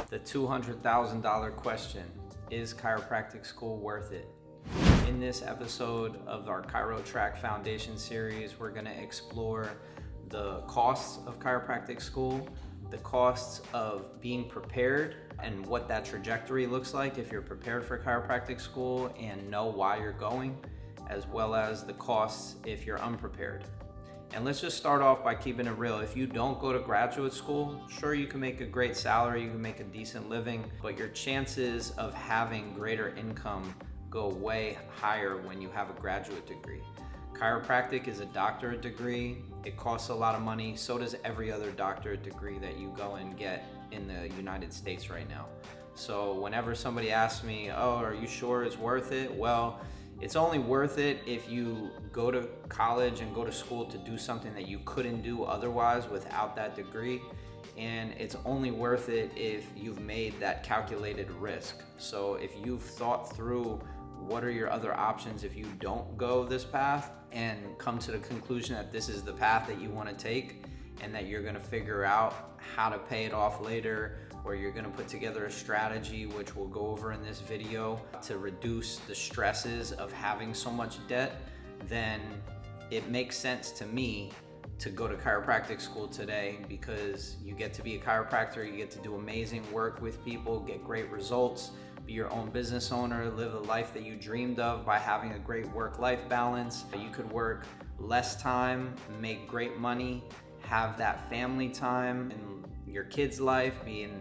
The $200,000 question, is chiropractic school worth it? In this episode of our Chiropractic Foundation series, we're going to explore the costs of chiropractic school, the costs of being prepared, and what that trajectory looks like if you're prepared for chiropractic school and know why you're going, as well as the costs if you're unprepared. And let's just start off by keeping it real. If you don't go to graduate school, sure, you can make a great salary, you can make a decent living, but your chances of having greater income go way higher when you have a graduate degree. Chiropractic is a doctorate degree. It costs a lot of money. So does every other doctorate degree that you go and get in the United States right now. So whenever somebody asks me, oh, are you sure it's worth it? Well, it's only worth it if you go to college and go to school to do something that you couldn't do otherwise without that degree. And it's only worth it if you've made that calculated risk. So if you've thought through what are your other options if you don't go this path and come to the conclusion that this is the path that you want to take and that you're going to figure out how to pay it off later, or you're going to put together a strategy, which we'll go over in this video, to reduce the stresses of having so much debt, then it makes sense to me to go to chiropractic school today, because you get to be a chiropractor, you get to do amazing work with people, get great results, be your own business owner, live the life that you dreamed of by having a great work-life balance. You could work less time, make great money, have that family time in your kid's life, be in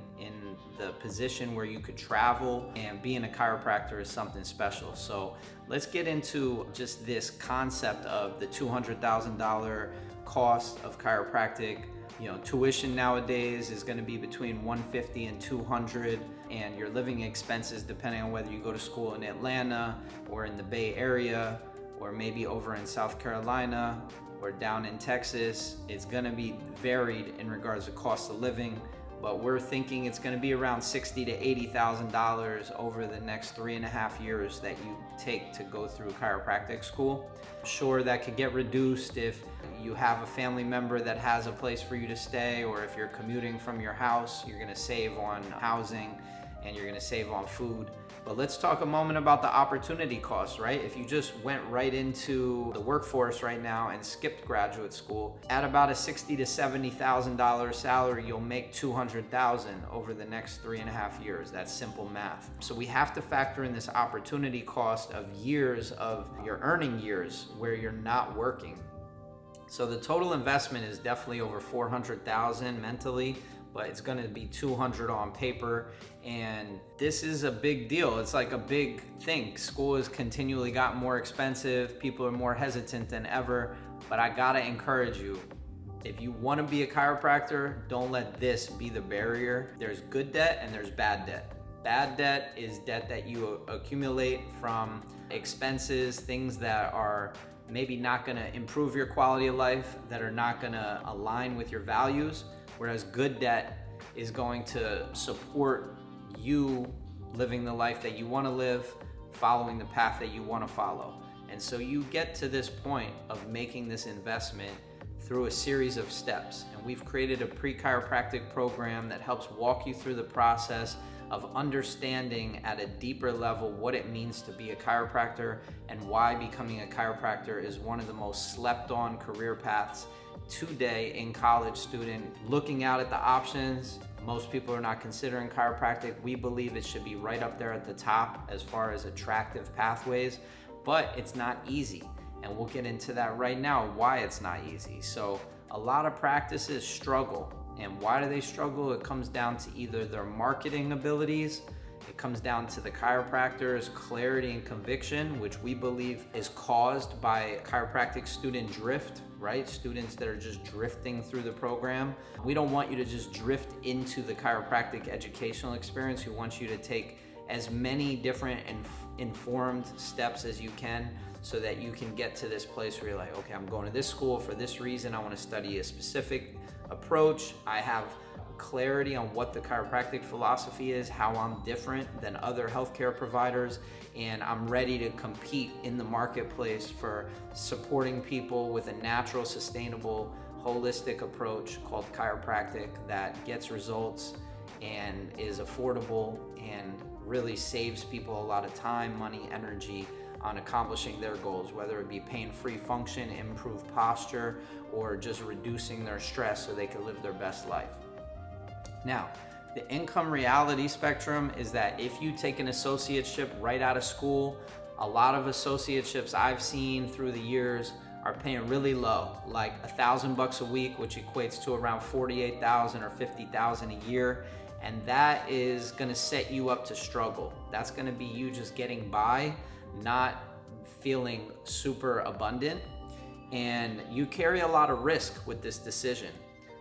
the position where you could travel, and being a chiropractor is something special. So let's get into just this concept of the $200,000 cost of chiropractic. You know, tuition nowadays is going to be between $150 and $200, and your living expenses, depending on whether you go to school in Atlanta or in the Bay Area, or maybe over in South Carolina or down in Texas, it's going to be varied in regards to cost of living. But we're thinking it's going to be around $60,000 to $80,000 over the next 3.5 years that you take to go through chiropractic school. Sure, that could get reduced if you have a family member that has a place for you to stay, or if you're commuting from your house, you're going to save on housing and you're going to save on food. But let's talk a moment about the opportunity costs, right? If you just went right into the workforce right now and skipped graduate school, at about a $60,000 to $70,000 salary, you'll make $200,000 over the next 3.5 years. That's simple math. So we have to factor in this opportunity cost of years of your earning years where you're not working. So the total investment is definitely over $400,000 mentally, but it's going to be $200 on paper. And this is a big deal. It's like a big thing. School has continually gotten more expensive. People are more hesitant than ever. But I gotta encourage you, if you want to be a chiropractor, don't let this be the barrier. There's good debt and there's bad debt. Bad debt is debt that you accumulate from expenses, things that are maybe not going to improve your quality of life, that are not going to align with your values. Whereas good debt is going to support you living the life that you want to live, following the path that you want to follow. And so you get to this point of making this investment through a series of steps. And we've created a pre-chiropractic program that helps walk you through the process of understanding at a deeper level what it means to be a chiropractor and why becoming a chiropractor is one of the most slept on career paths today in college student. Looking out at the options, most people are not considering chiropractic. We believe it should be right up there at the top as far as attractive pathways, but it's not easy. And we'll get into that right now, why it's not easy. So a lot of practices struggle. And why do they struggle? It comes down to either their marketing abilities, it comes down to the chiropractor's clarity and conviction, which we believe is caused by chiropractic student drift, right? Students that are just drifting through the program. We don't want you to just drift into the chiropractic educational experience. We want you to take as many different informed steps as you can, so that you can get to this place where you're like, okay, I'm going to this school for this reason. I want to study a specific approach. I have clarity on what the chiropractic philosophy is, how I'm different than other healthcare providers, and I'm ready to compete in the marketplace for supporting people with a natural, sustainable, holistic approach called chiropractic that gets results and is affordable and really saves people a lot of time, money, energy on accomplishing their goals, whether it be pain-free function, improved posture, or just reducing their stress so they can live their best life. Now, the income reality spectrum is that if you take an associateship right out of school, a lot of associateships I've seen through the years are paying really low, like $1,000 a week, which equates to around $48,000 or $50,000 a year. And that is gonna set you up to struggle. That's gonna be you just getting by, not feeling super abundant. And you carry a lot of risk with this decision.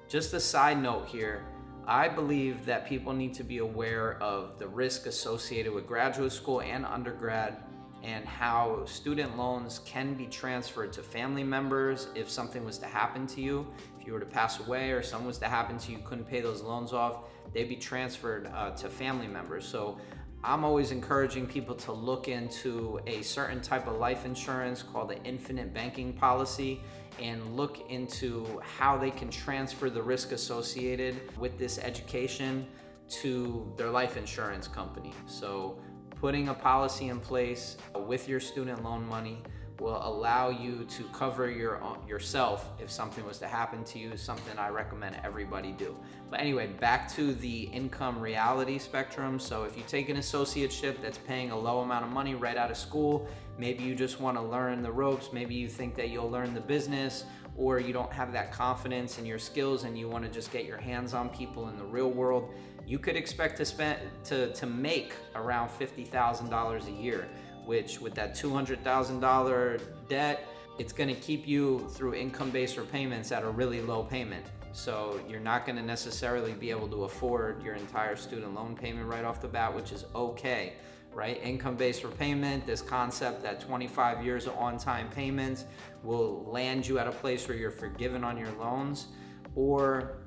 Just a side note here, I believe that people need to be aware of the risk associated with graduate school and undergrad, and how student loans can be transferred to family members if something was to happen to you. If you were to pass away or something was to happen to you, couldn't pay those loans off, they'd be transferred to family members. So I'm always encouraging people to look into a certain type of life insurance called the infinite banking policy, and look into how they can transfer the risk associated with this education to their life insurance company. So putting a policy in place with your student loan money will allow you to cover yourself if something was to happen to you, something I recommend everybody do. But anyway, back to the income reality spectrum. So if you take an associateship that's paying a low amount of money right out of school, maybe you just want to learn the ropes, maybe you think that you'll learn the business, or you don't have that confidence in your skills and you want to just get your hands on people in the real world, you could expect to make around $50,000 a year, which with that $200,000 debt, it's going to keep you through income-based repayments at a really low payment. So you're not going to necessarily be able to afford your entire student loan payment right off the bat, which is okay, right? Income-based repayment, this concept that 25 years of on-time payments will land you at a place where you're forgiven on your loans, or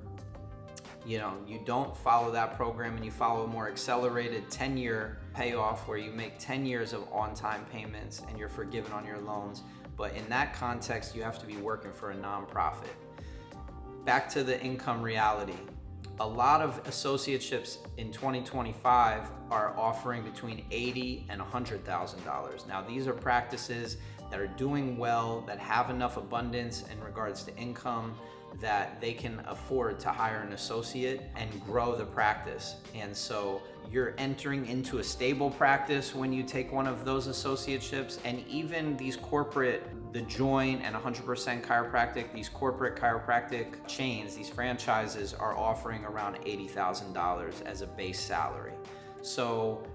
you don't follow that program and you follow a more accelerated 10-year payoff where you make 10 years of on-time payments and you're forgiven on your loans. But in that context, you have to be working for a nonprofit. Back to the income reality. A lot of associateships in 2025 are offering between $80,000 and $100,000. Now, these are practices that are doing well, that have enough abundance in regards to income that they can afford to hire an associate and grow the practice. And so you're entering into a stable practice when you take one of those associateships. And even these corporate, the Joint and 100% Chiropractic, these corporate chiropractic chains, these franchises are offering around $80,000 as a base salary. So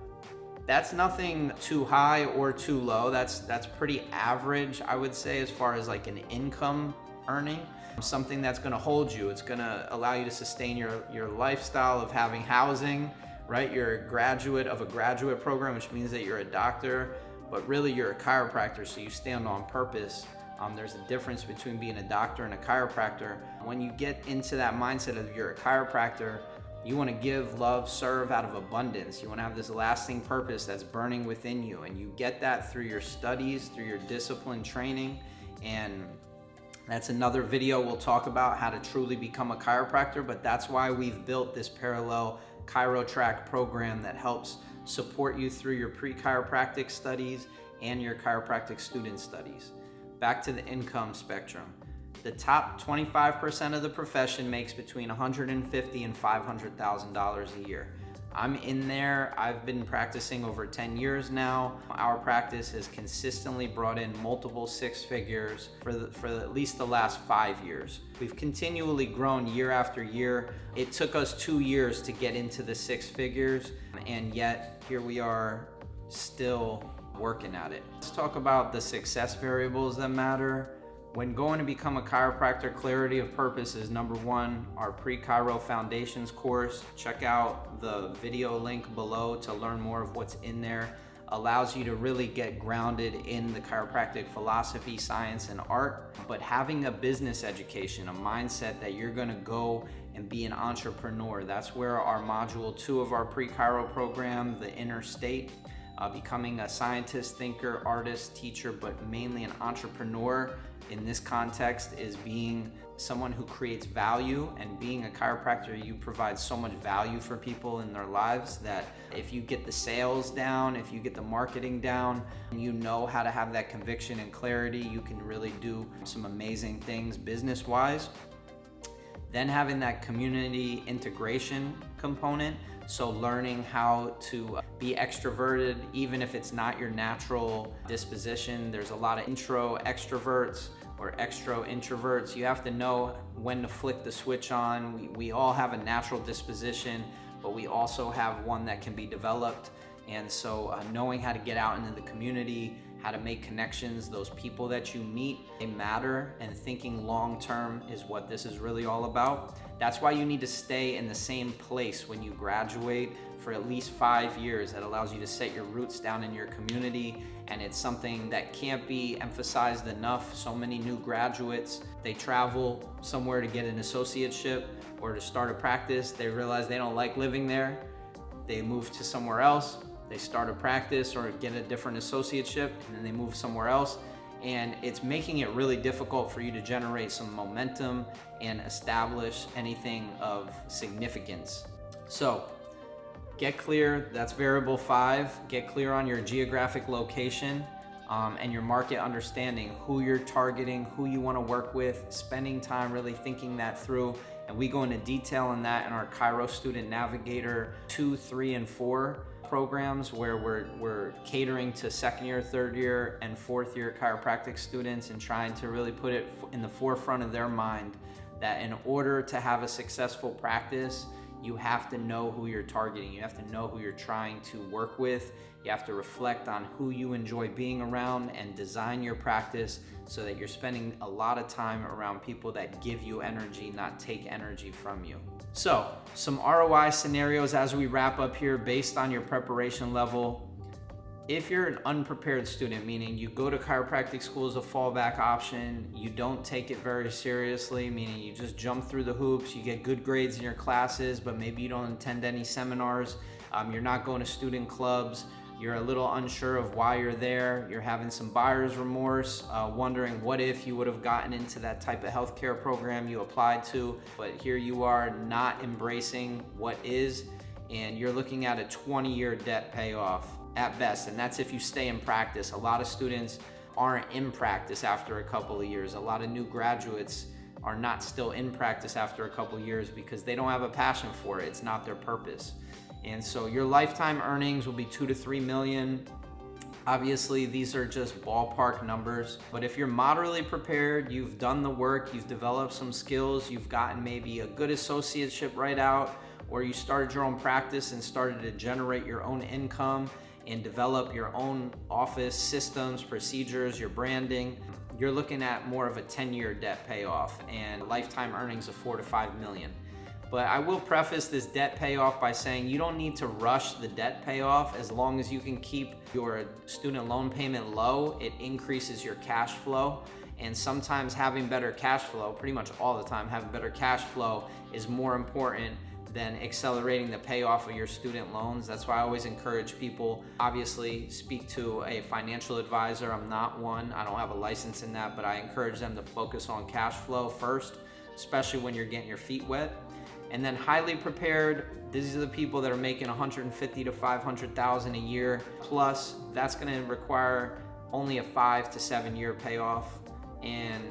that's nothing too high or too low. That's pretty average, I would say, as far as like an income earning. Something that's going to hold you. It's going to allow you to sustain your lifestyle of having housing, right? You're a graduate of a graduate program, which means that you're a doctor, but really you're a chiropractor, so you stand on purpose. There's a difference between being a doctor and a chiropractor. When you get into that mindset of you're a chiropractor, you want to give, love, serve out of abundance. You want to have this lasting purpose that's burning within you, and you get that through your studies, through your discipline training. And that's another video we'll talk about, how to truly become a chiropractor, but that's why we've built this parallel Chirotrack program that helps support you through your pre-chiropractic studies and your chiropractic student studies. Back to the income spectrum. The top 25% of the profession makes between $150,000 and $500,000 a year. I'm in there. I've been practicing over 10 years now. Our practice has consistently brought in multiple six figures for at least the last 5 years. We've continually grown year after year. It took us 2 years to get into the six figures, and yet here we are still working at it. Let's talk about the success variables that matter. When going to become a chiropractor, clarity of purpose is number one. Our pre-chiro foundations course, check out the video link below to learn more of what's in there. Allows you to really get grounded in the chiropractic philosophy, science, and art. But having a business education, a mindset that you're gonna go and be an entrepreneur, that's where our module 2 of our pre-chiro program, the inner state, becoming a scientist, thinker, artist, teacher, but mainly an entrepreneur, in this context is being someone who creates value, and being a chiropractor, you provide so much value for people in their lives that if you get the sales down, if you get the marketing down, and you know how to have that conviction and clarity, you can really do some amazing things business-wise. Then having that community integration component, so learning how to be extroverted, even if it's not your natural disposition. There's a lot of intro extroverts or extro introverts. You have to know when to flick the switch on. We all have a natural disposition, but we also have one that can be developed. And so knowing how to get out into the community, how to make connections, those people that you meet, they matter, and thinking long term is what this is really all about. That's why you need to stay in the same place when you graduate for at least 5 years. That allows you to set your roots down in your community, and it's something that can't be emphasized enough. So many new graduates, they travel somewhere to get an associateship or to start a practice. They realize they don't like living there. They move to somewhere else. They start a practice or get a different associateship, and then they move somewhere else. And it's making it really difficult for you to generate some momentum and establish anything of significance. So get clear, that's variable 5. Get clear on your geographic location and your market understanding, who you're targeting, who you want to work with, spending time really thinking that through. And we go into detail on that in our Chiro Student Navigator 2, 3, and 4 programs, where we're catering to second year, third year, and fourth year chiropractic students, and trying to really put it in the forefront of their mind that in order to have a successful practice, you have to know who you're targeting. You have to know who you're trying to work with. You have to reflect on who you enjoy being around and design your practice so that you're spending a lot of time around people that give you energy, not take energy from you. So, some ROI scenarios as we wrap up here based on your preparation level. If you're an unprepared student, meaning you go to chiropractic school as a fallback option, you don't take it very seriously, meaning you just jump through the hoops, you get good grades in your classes, but maybe you don't attend any seminars, you're not going to student clubs, you're a little unsure of why you're there, you're having some buyer's remorse, wondering what if you would have gotten into that type of healthcare program you applied to, but here you are not embracing what is, and you're looking at a 20-year debt payoff at best, and that's if you stay in practice. A lot of students aren't in practice after a couple of years. A lot of new graduates are not still in practice after a couple of years because they don't have a passion for it. It's not their purpose. And so your lifetime earnings will be 2 to 3 million. Obviously, these are just ballpark numbers, but if you're moderately prepared, you've done the work, you've developed some skills, you've gotten maybe a good associateship right out, or you started your own practice and started to generate your own income and develop your own office systems, procedures, your branding, you're looking at more of a 10-year debt payoff and lifetime earnings of 4 to 5 million. But I will preface this debt payoff by saying you don't need to rush the debt payoff. As long as you can keep your student loan payment low, it increases your cash flow. And sometimes having better cash flow, pretty much all the time, having better cash flow is more important than accelerating the payoff of your student loans. That's why I always encourage people, obviously, speak to a financial advisor. I'm not one, I don't have a license in that, but I encourage them to focus on cash flow first, especially when you're getting your feet wet. And then highly prepared, these are the people that are making 150 to 500,000 a year plus. That's gonna require only a 5 to 7 year payoff. And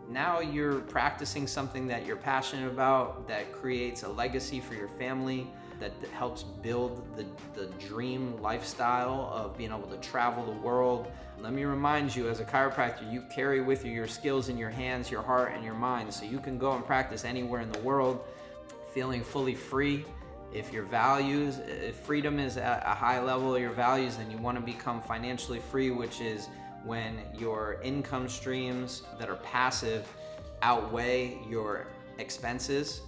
now you're practicing something that you're passionate about, that creates a legacy for your family, that helps build the dream lifestyle of being able to travel the world. Let me remind you, as a chiropractor, you carry with you your skills in your hands, your heart, and your mind, so you can go and practice anywhere in the world, feeling fully free. If your values, if freedom is at a high level of your values, then you want to become financially free, which is when your income streams that are passive outweigh your expenses.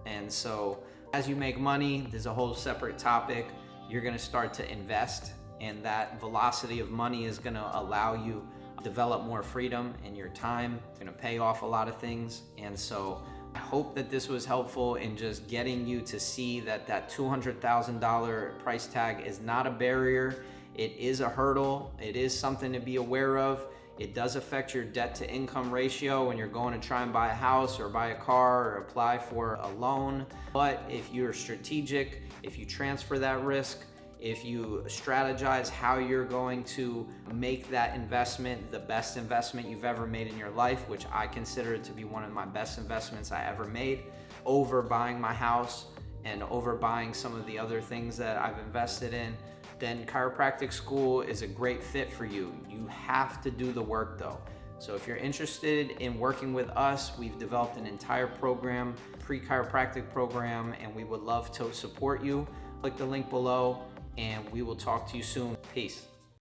And so as you make money, there's a whole separate topic. You're going to start to invest, and that velocity of money is going to allow you to develop more freedom in your time. It's going to pay off a lot of things. And so I hope that this was helpful in just getting you to see that that $200,000 price tag is not a barrier. It is a hurdle. It is something to be aware of. It does affect your debt to income ratio when you're going to try and buy a house or buy a car or apply for a loan. But if you're strategic, if you transfer that risk, if you strategize how you're going to make that investment the best investment you've ever made in your life, which I consider it to be one of my best investments I ever made, over buying my house and over buying some of the other things that I've invested in, then chiropractic school is a great fit for you. You have to do the work though. So if you're interested in working with us, we've developed an entire program, pre-chiropractic program, and we would love to support you. Click the link below and we will talk to you soon. Peace.